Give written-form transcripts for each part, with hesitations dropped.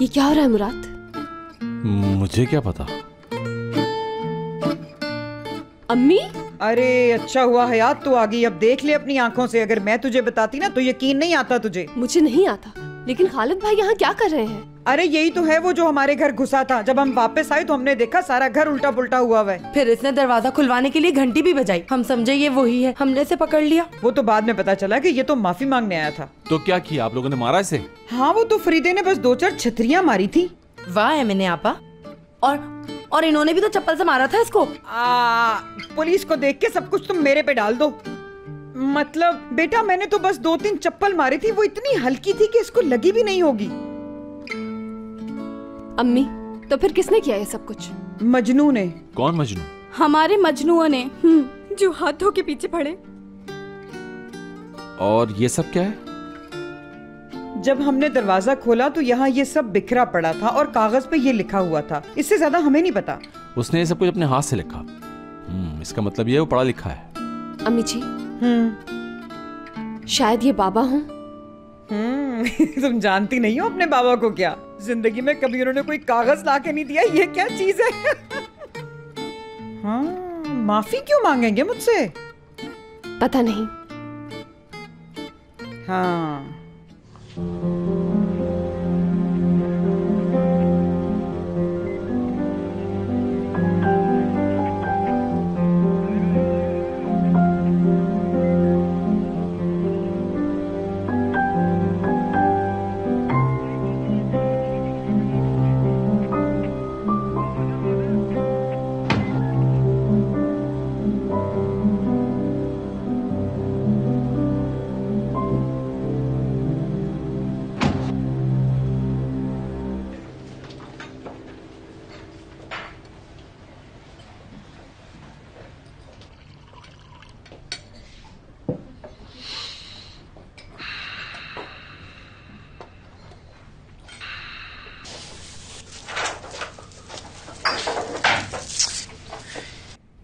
ये क्या हो रहा है मुराद? मुझे क्या पता। अम्मी? अरे अच्छा हुआ हयात तू आ गई। अब देख ले अपनी आंखों से, अगर मैं तुझे बताती ना तो यकीन नहीं आता तुझे। मुझे नहीं आता, लेकिन खालिद भाई यहाँ क्या कर रहे हैं? अरे यही तो है वो जो हमारे घर घुसा था। जब हम वापस आए तो हमने देखा सारा घर उल्टा पुल्टा हुआ है। फिर इसने दरवाजा खुलवाने के लिए घंटी भी बजाई। हम समझे ये वही है, हमने इसे पकड़ लिया। वो तो बाद में पता चला कि ये तो माफी मांगने आया था। तो क्या किया आप लोगों ने, मारा इसे? हाँ वो तो फरीदे ने बस 2-4 छतरियाँ मारी थी। वाह है मैंने आपा। और इन्होंने भी तो चप्पल से मारा था इसको। पुलिस को देख के सब कुछ तुम मेरे पे डाल दो। मतलब बेटा मैंने तो बस 2-3 चप्पल मारी थी, वो इतनी हल्की थी कि इसको लगी भी नहीं होगी। अम्मी तो फिर किसने किया ये सब कुछ? मजनू ने। कौन मजनू? हमारे मजनुआ ने, जो हाथों के पीछे पड़े। और ये सब क्या है? जब हमने दरवाजा खोला तो यहाँ ये सब बिखरा पड़ा था और कागज पे ये लिखा हुआ था। इससे ज्यादा हमें नहीं पता। उसने ये सब कुछ अपने हाथ से लिखा। इसका मतलब ये वो पढ़ा लिखा है। अम्मी जी शायद ये बाबा हों। तुम जानती नहीं हो अपने बाबा को क्या? जिंदगी में कभी उन्होंने कोई कागज ला के नहीं दिया। ये क्या चीज है? हाँ, माफी क्यों मांगेंगे मुझसे? पता नहीं। हाँ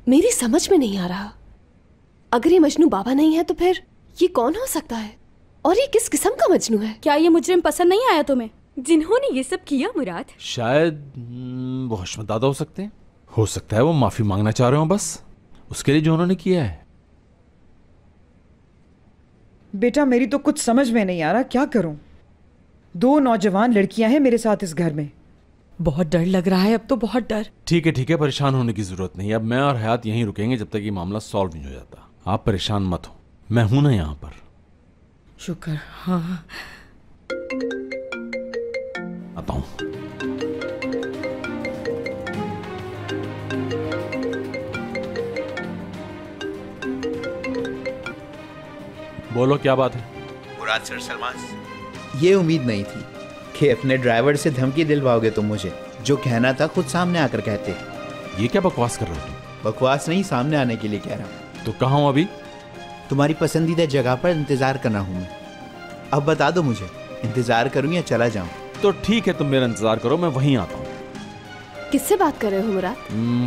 मेरी समझ में नहीं आ रहा। अगर ये मजनू बाबा नहीं है तो फिर ये कौन हो सकता है? और ये किस किस्म का मजनू है? क्या ये मुजरिम पसंद नहीं आया तुम्हें, जिन्होंने ये सब किया? मुराद शायद वो हशमत दादा हो सकते हैं। हो सकता है वो माफी मांगना चाह रहे हो बस उसके लिए जो उन्होंने किया है। बेटा मेरी तो कुछ समझ में नहीं आ रहा, क्या करूं? 2 नौजवान लड़कियां हैं मेरे साथ इस घर में। बहुत डर लग रहा है अब तो, बहुत डर। ठीक है, परेशान होने की जरूरत नहीं। अब मैं और हयात यहीं रुकेंगे जब तक ये मामला सॉल्व नहीं हो जाता। आप परेशान मत हो, मैं हूं ना यहाँ पर। शुक्र। हाँ आता हूं। बोलो क्या बात है? मुराद सर सलमान, ये उम्मीद नहीं थी कि अपने ड्राइवर से धमकी दिलवाओगे तुम मुझे। जो कहना था खुद सामने आकर कहते। ये क्या बकवास कर रहे हो? बकवास नहीं, सामने आने के लिए कह रहा हूँ। तो कहाँ हूँ अभी? तुम्हारी पसंदीदा जगह पर इंतजार करना हूँ मैं। अब बता दो मुझे, इंतजार करूँ या चला जाऊँ? तो ठीक है, तुम मेरा इंतजार करो, मैं वहीं आता हूँ। किससे बात कर रहे हो मुराद?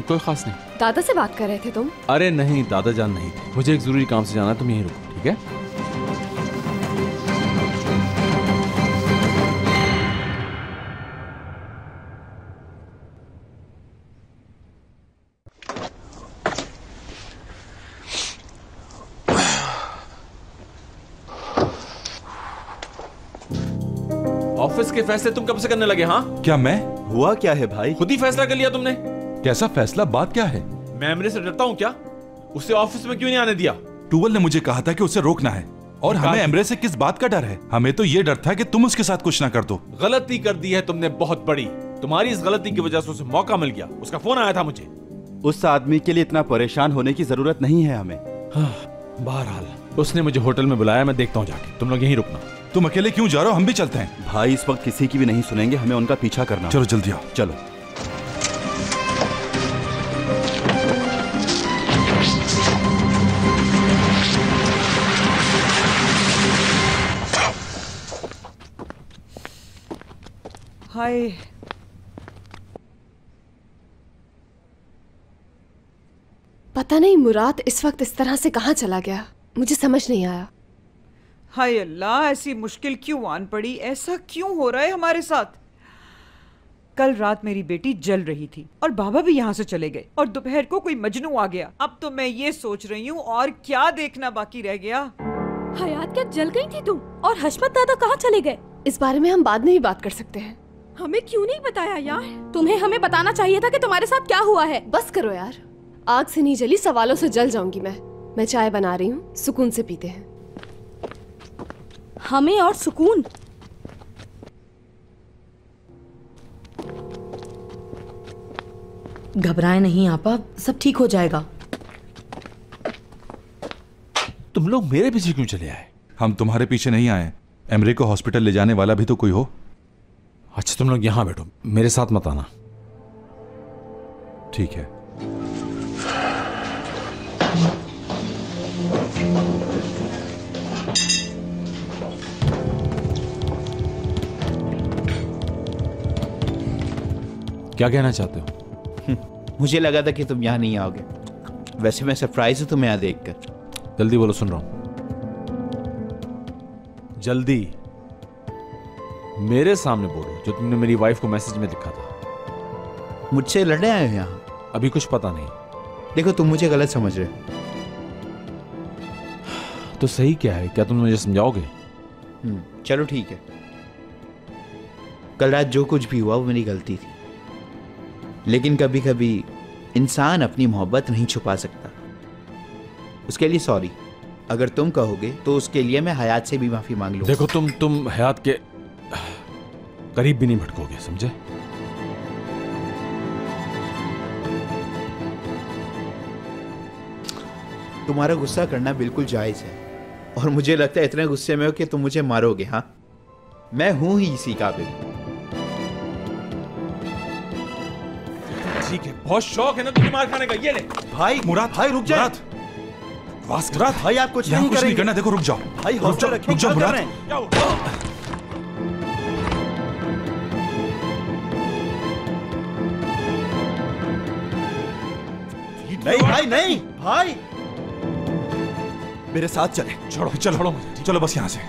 कोई खास नहीं। दादा से बात कर रहे थे तुम? अरे नहीं, दादा जान नहीं थे। मुझे एक जरूरी काम से जाना है, तुम यहीं रुको, ठीक है? ऑफिस के फैसले तुम कब से करने लगे? हाँ क्या मैं? हुआ क्या है भाई? खुद ही फैसला कर लिया तुमने? कैसा फैसला? बात क्या है? मैं एमरे से डरता हूँ क्या? उसे ऑफिस में क्यों नहीं आने दिया? टूवल ने मुझे कहा था कि उसे रोकना है। और हमें एमरे से किस बात का डर है? हमें तो ये डर था कि तुम उसके साथ कुछ ना कर दो। गलती कर दी है तुमने बहुत बड़ी। तुम्हारी इस गलती की वजह से उसे मौका मिल गया। उसका फोन आया था मुझे। उस आदमी के लिए इतना परेशान होने की जरूरत नहीं है हमें। बहरहाल उसने मुझे होटल में बुलाया, मैं देखता हूँ जाके। तुम लोग यहीं रुकना। तुम अकेले क्यों जा रहे हो? हम भी चलते हैं। भाई इस वक्त किसी की भी नहीं सुनेंगे, हमें उनका पीछा करना। चलो जल्दी आओ। चलो। हाय, पता नहीं मुराद इस वक्त इस तरह से कहाँ चला गया, मुझे समझ नहीं आया। हाय अल्लाह, ऐसी मुश्किल क्यों आन पड़ी? ऐसा क्यों हो रहा है हमारे साथ? कल रात मेरी बेटी जल रही थी और बाबा भी यहाँ से चले गए और दोपहर को कोई मजनू आ गया। अब तो मैं ये सोच रही हूँ और क्या देखना बाकी रह गया। हयात क्या जल गई थी तुम? और हशमत दादा कहाँ चले गए? इस बारे में हम बाद में भी बात कर सकते हैं। हमें क्यों नहीं बताया यार? तुम्हें हमें बताना चाहिए था कि तुम्हारे साथ क्या हुआ है। बस करो यार, आग से नहीं जली सवालों से जल जाऊंगी मैं चाय बना रही हूँ, सुकून से पीते हैं। हमें और सुकून? घबराए नहीं आपा, सब ठीक हो जाएगा। तुम लोग मेरे पीछे क्यों चले आए? हम तुम्हारे पीछे नहीं आए, एमरे को हॉस्पिटल ले जाने वाला भी तो कोई हो। अच्छा तुम लोग यहां बैठो, मेरे साथ मत आना। ठीक है। क्या कहना चाहते हो? मुझे लगा था कि तुम यहाँ नहीं आओगे। वैसे मैं सरप्राइज हूँ तुम्हें यहाँ देखकर। जल्दी बोलो, सुन रहा हूं। जल्दी मेरे सामने बोलो जो तुमने मेरी वाइफ को मैसेज में लिखा था। मुझसे लड़ने आए हो यहाँ? अभी कुछ पता नहीं। देखो तुम मुझे गलत समझ रहे हो। तो सही क्या है? क्या तुम मुझे समझाओगे? चलो ठीक है। कल रात जो कुछ भी हुआ वो मेरी गलती थी, लेकिन कभी कभी इंसान अपनी मोहब्बत नहीं छुपा सकता। उसके लिए सॉरी। अगर तुम कहोगे तो उसके लिए मैं हयात से भी माफी मांग लूंगा। देखो तुम हयात के करीब भी नहीं भटकोगे, समझे? तुम्हारा गुस्सा करना बिल्कुल जायज है और मुझे लगता है इतने गुस्से में हो कि तुम मुझे मारोगे। हाँ, मैं हूं ही इसी काबिल। ठीक है, बहुत शौक है ना तुझे मार खाने का। ये ले भाई मुराद, भाई रुक जाए। मुराद भाई आप कुछ यहाँ नहीं कुछ नहीं करेंगे। करना। देखो रुक जाओ, भाई रुक हौसला जाओ, रखें, रुक जाओ क्या कर मुराद। रहे हैं? क्या हुआ? नहीं भाई नहीं भाई, मेरे साथ चले। छोड़ो चलो चलो बस यहाँ से।